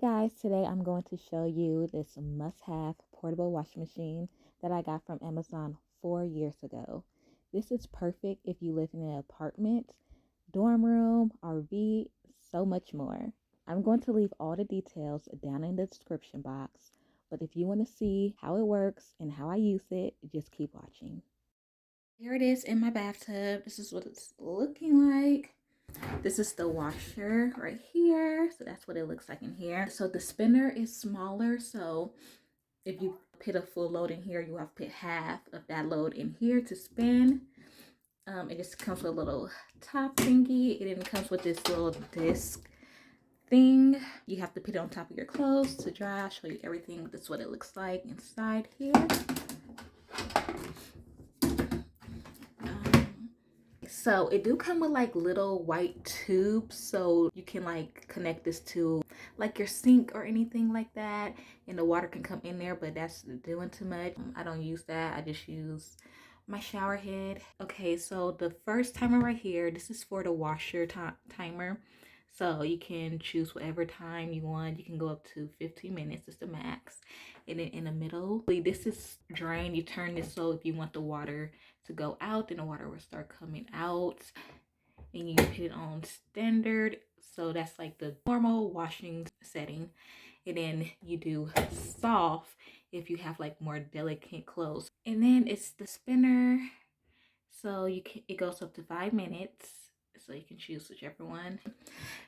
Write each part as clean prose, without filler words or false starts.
guys, today I'm going to show you this must-have portable washing machine that I got from Amazon 4 years ago. This is perfect if you live in an apartment, dorm room, RV, so much more. I'm going to leave all the details down in the description box, but if you want to see how it works and how I use it, just keep watching. Here it is in my bathtub. This is what it's looking like. This is the washer right here. So that's what it looks like in here. So the spinner is smaller. So if you put a full load in here, you have to put half of that load in here to spin. It just comes with a little top thingy. It even comes with this little disc thing. You have to put it on top of your clothes to dry. I'll show you everything. That's what it looks like inside here. So it do come with like little white tubes, so you can like connect this to like your sink or anything like that, and the water can come in there, but that's doing too much. I don't use that. I just use my shower head. Okay, so the first timer right here, this is for the washer timer. So you can choose whatever time you want. You can go up to 15 minutes, it's the max. And then in the middle, this is drain. You turn this so if you want the water to go out, then the water will start coming out. And you put it on standard. So that's like the normal washing setting. And then you do soft if you have like more delicate clothes. And then it's the spinner. So it goes up to 5 minutes. So you can choose whichever one.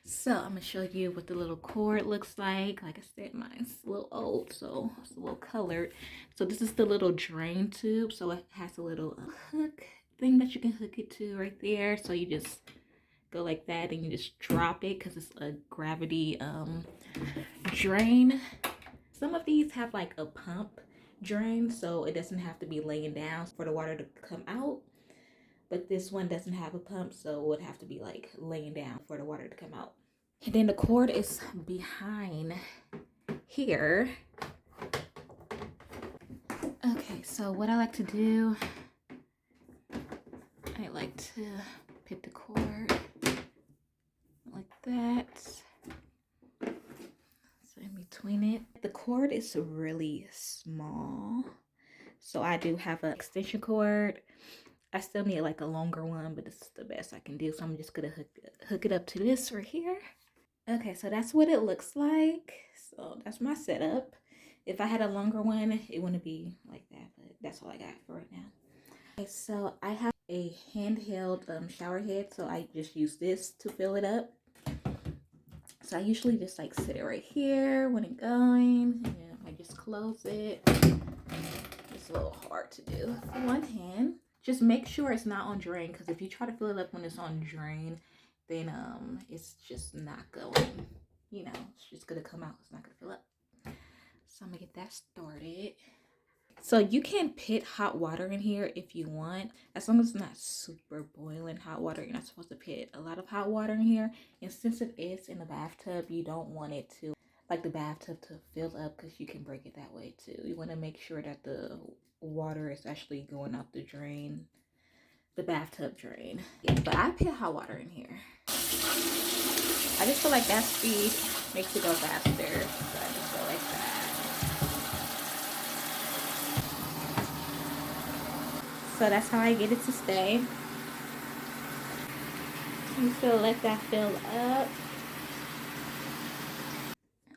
So I'm gonna show you what the little cord looks like. Like I said, mine's a little old, so it's a little colored. So this is the little drain tube. So it has a little hook thing that you can hook it to right there. So you just go like that and you just drop it because it's a gravity drain. Some of these have like a pump drain, so it doesn't have to be laying down for the water to come out. But this one doesn't have a pump, so it would have to be like laying down for the water to come out. And then the cord is behind here. Okay, so what I like to do, I like to put the cord like that. So in between it, the cord is really small. So I do have an extension cord. I still need like a longer one, but this is the best I can do. So I'm just gonna hook it up to this right here. Okay, so that's what it looks like. So that's my setup. If I had a longer one, it wouldn't be like that, but that's all I got for right now. Okay, so I have a handheld shower head, so I just use this to fill it up. So I usually just like sit it right here when it's going, and I just close it. It's a little hard to do with one hand. Just make sure it's not on drain, because if you try to fill it up when it's on drain, then it's just not going, you know, it's just gonna come out. It's not gonna fill up. So I'm gonna get that started. So you can put hot water in here if you want, as long as it's not super boiling hot water. You're not supposed to put a lot of hot water in here, and since it is in the bathtub, you don't want it to, like the bathtub, to fill up, because you can break it that way too. You want to make sure that the water is actually going out the drain, the bathtub drain. Yeah, but I put hot water in here. I just feel like that speed makes it go faster, so I just feel like that. So that's how I get it to stay. I'm just gonna let that fill up.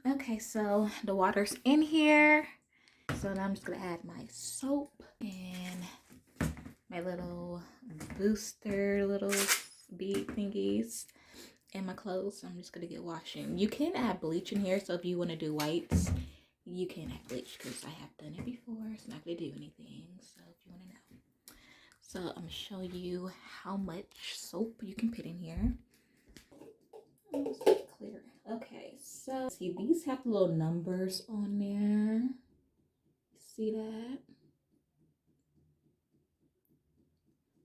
Okay, so the water's in here. So now I'm just gonna add my soap and my little booster, little bead thingies, and my clothes. So I'm just gonna get washing. You can add bleach in here, so if you want to do whites, you can add bleach, because I have done it before. It's not gonna do anything, so if you want to know. So I'm gonna show you how much soap you can put in here. Let's make it clear. Okay, so see, these have little numbers on there. See that?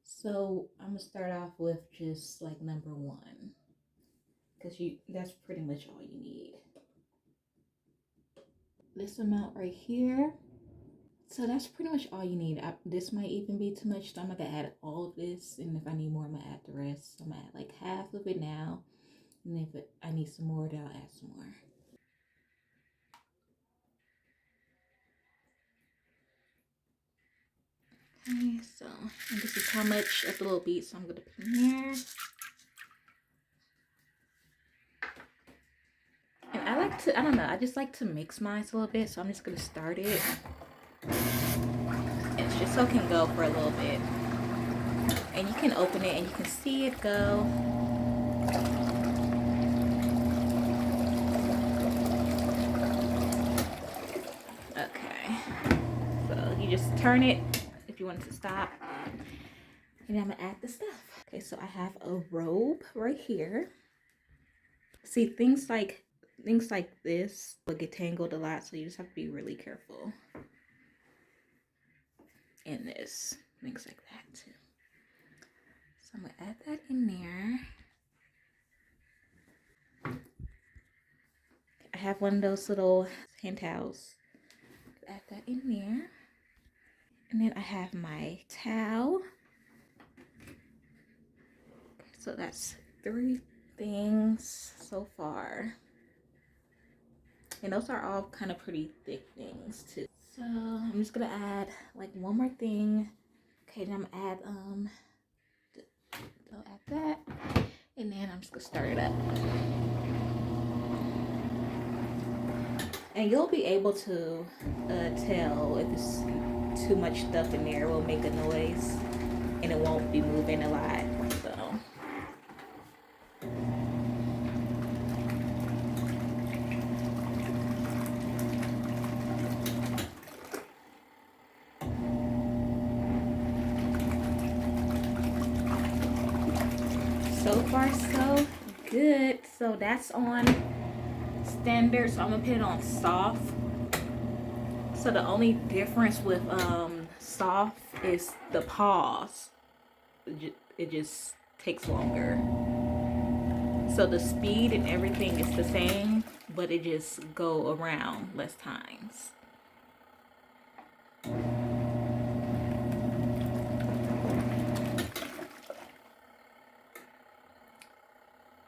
So I'm gonna start off with just like number 1, because that's pretty much all you need. This amount right here. So that's pretty much all you need. This might even be too much, so I'm gonna add all of this, and if I need more, I'm gonna add the rest. So I'm gonna add like half of it now, and if I need some more, then I'll add some more. Okay, so and this is how much of the little beads I'm gonna put in there. And I like to, I don't know, I just like to mix mine a little bit, so I'm just gonna start it. It's just so it can go for a little bit. And you can open it and you can see it go. Okay, so you just turn it if you want it to stop. And I'm gonna add the stuff. Okay, so I have a robe right here. See, things like this will get tangled a lot, so you just have to be really careful. And this, things like that too. So I'm gonna add that in there. I have one of those little hand towels. Add that in there. And then I have my towel. So that's 3 things so far. And those are all kind of pretty thick things too. So I'm just gonna add like one more thing. Okay, then I'm gonna add I'll add that. And then I'm just gonna start it up. And you'll be able to tell if it's too much stuff in there. It will make a noise and it won't be moving a lot. So far so good. So that's on standard, so I'm gonna put it on soft. So the only difference with soft is the pause. It just takes longer. So the speed and everything is the same, but it just go around less times.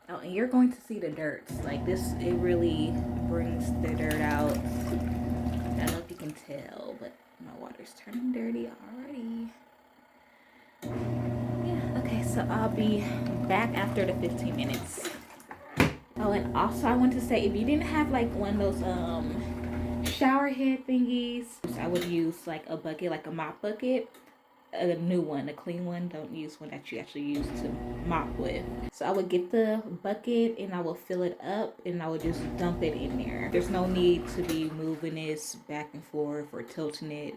Oh, and you're going to see the dirt. Like this, it really brings the dirt out. I don't know if you can tell, but my water's turning dirty already. Yeah, okay, so I'll be back after the 15 minutes. Oh, and also I want to say, if you didn't have like one of those shower head thingies, I would use like a bucket, like a mop bucket. A new one, a clean one. Don't use one that you actually use to mop with. So I would get the bucket and I will fill it up and I would just dump it in there. There's no need to be moving this back and forth or tilting it.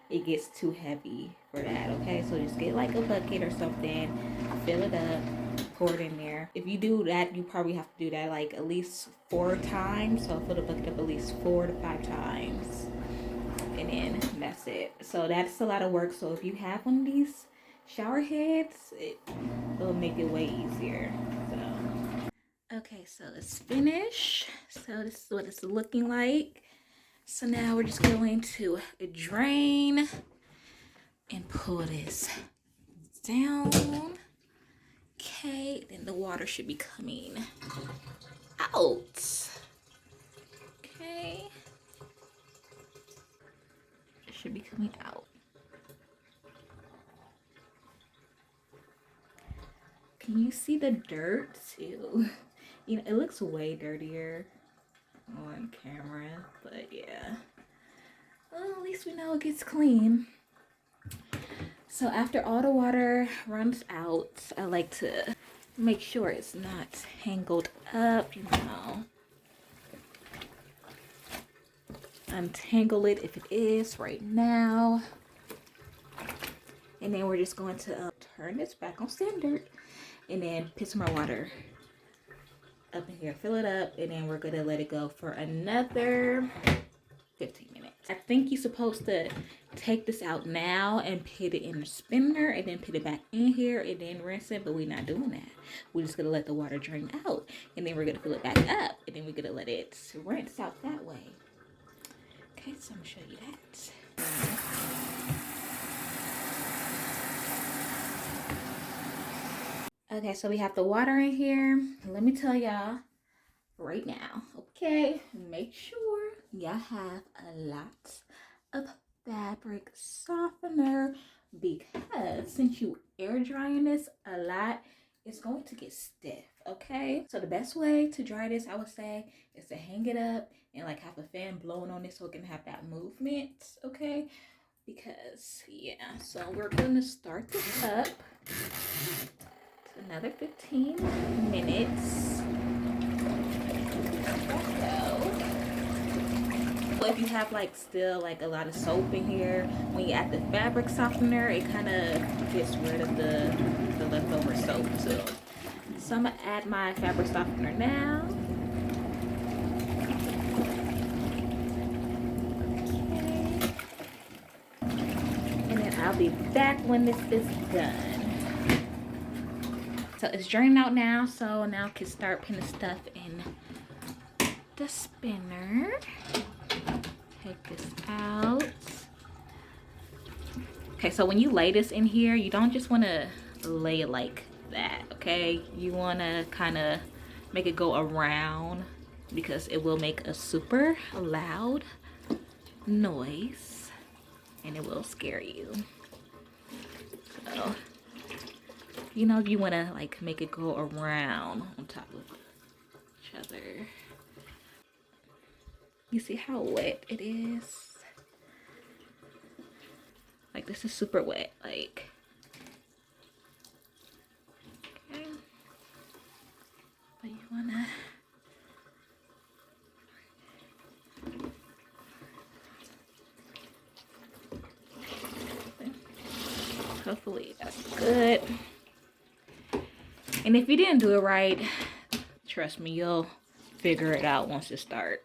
It gets too heavy for that, okay? So just get like a bucket or something, fill it up, pour it in there. If you do that, you probably have to do that like at least 4 times. So fill the bucket up at least 4 to 5 times. And then that's it. So that's a lot of work. So if you have one of these shower heads, it'll make it way easier. So okay, so it's finished. So this is what it's looking like. So now we're just going to drain and pull this down. Okay, then the water should be coming out. Okay. Should be coming out. Can you see the dirt too? You know, it looks way dirtier on camera, but yeah. Well, at least we know it gets clean. So after all the water runs out, I like to make sure it's not tangled up, you know. Untangle it if it is right now. And then we're just going to turn this back on standard and then put some more water up in here, fill it up, and then we're gonna let it go for another 15 minutes. I think you're supposed to take this out now and put it in the spinner and then put it back in here and then rinse it, but we're not doing that. We're just gonna let the water drain out and then we're gonna fill it back up and then we're gonna let it rinse out that way. Okay, so I'm gonna show you that. Okay, so we have the water in here. Let me tell y'all right now, okay? Make sure y'all have a lot of fabric softener because since you air drying this a lot, it's going to get stiff, okay? So the best way to dry this, I would say, is to hang it up and like have a fan blowing on it so it can have that movement, okay? Because yeah, so we're gonna start this up. It's another 15 minutes. So if you have like still like a lot of soap in here, when you add the fabric softener, it kind of gets rid of the leftover soap too. So I'm gonna add my fabric softener now. I'll be back when this is done. So it's draining out now, so now I can start putting the stuff in the spinner. Take this out. Okay, so when you lay this in here, you don't just want to lay it like that, okay? You want to kind of make it go around because it will make a super loud noise and it will scare you. So, you know, you want to like make it go around on top of each other. You see how wet it is? Like this is super wet, like. Okay. But you wanna. Hopefully that's good. And if you didn't do it right, trust me, you'll figure it out once you start.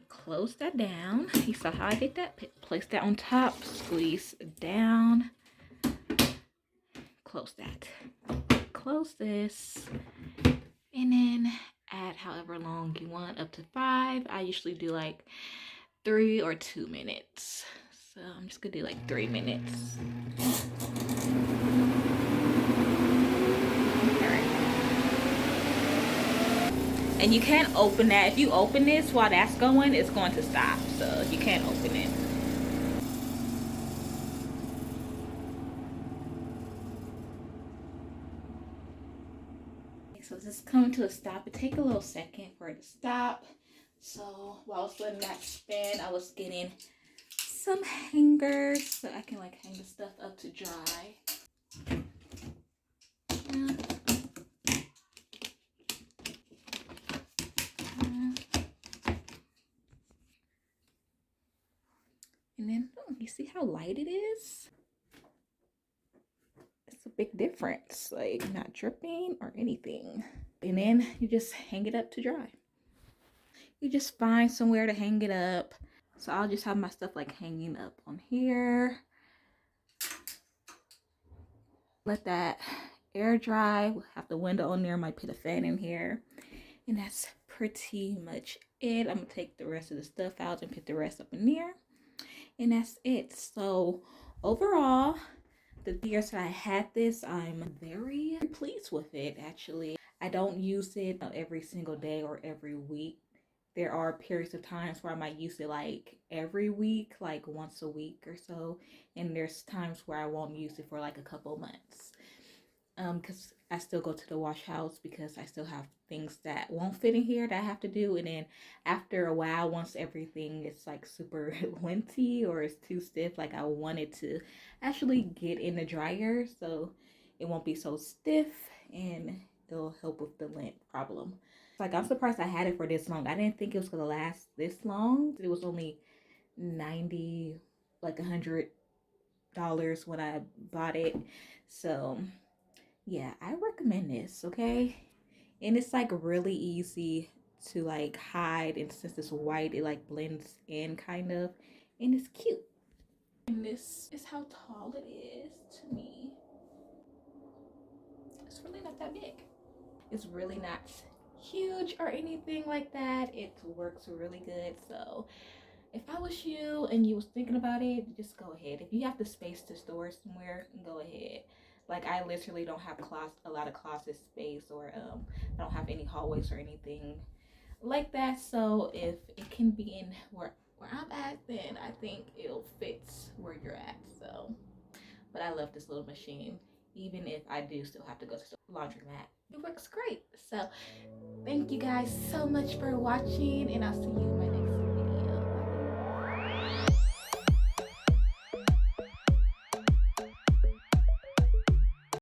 Close that down. You saw how I did that? Place that on top, squeeze down. Close that. Close this. And then add however long you want, up to 5. I usually do like 3 or 2 minutes. So I'm just gonna do like 3 minutes. And you can't open that. If you open this while that's going, it's going to stop. So you can't open it. So this is coming to a stop. It takes a little second for it to stop. So while I was letting that spin, I was getting some hangers so I can like hang the stuff up to dry. And then you see how light it is? It's a big difference, like not dripping or anything. And then you just hang it up to dry. You just find somewhere to hang it up. So I'll just have my stuff like hanging up on here. Let that air dry. We'll have the window on there, might put a fan in here. And that's pretty much it. I'm gonna take the rest of the stuff out and put the rest up in there. And that's it. So overall, the years that I had this, I'm very pleased with it actually. I don't use it every single day or every week. There are periods of times where I might use it like every week, like once a week or so. And there's times where I won't use it for like a couple months. Because I still go to the wash house because I still have things that won't fit in here that I have to do. And then after a while, once everything is like super linty or it's too stiff, like I want it to actually get in the dryer so it won't be so stiff and it'll help with the lint problem. Like I'm surprised I had it for this long. I didn't think it was gonna last this long. It was only 90, like $100 when I bought it. So yeah, I recommend this, okay? And it's like really easy to like hide, and since it's white, it like blends in kind of, and it's cute. And this is how tall it is to me. It's really not that big. It's really not huge or anything like that. It works really good. So if I was you and you was thinking about it, just go ahead. If you have the space to store somewhere, go ahead. Like I literally don't have a lot of closet space, or I don't have any hallways or anything like that. So if it can be in where I'm at, then I think it'll fit where you're at. I love this little machine, even if I do still have to go to the laundromat. It works great. So thank you guys so much for watching, and I'll see you in my next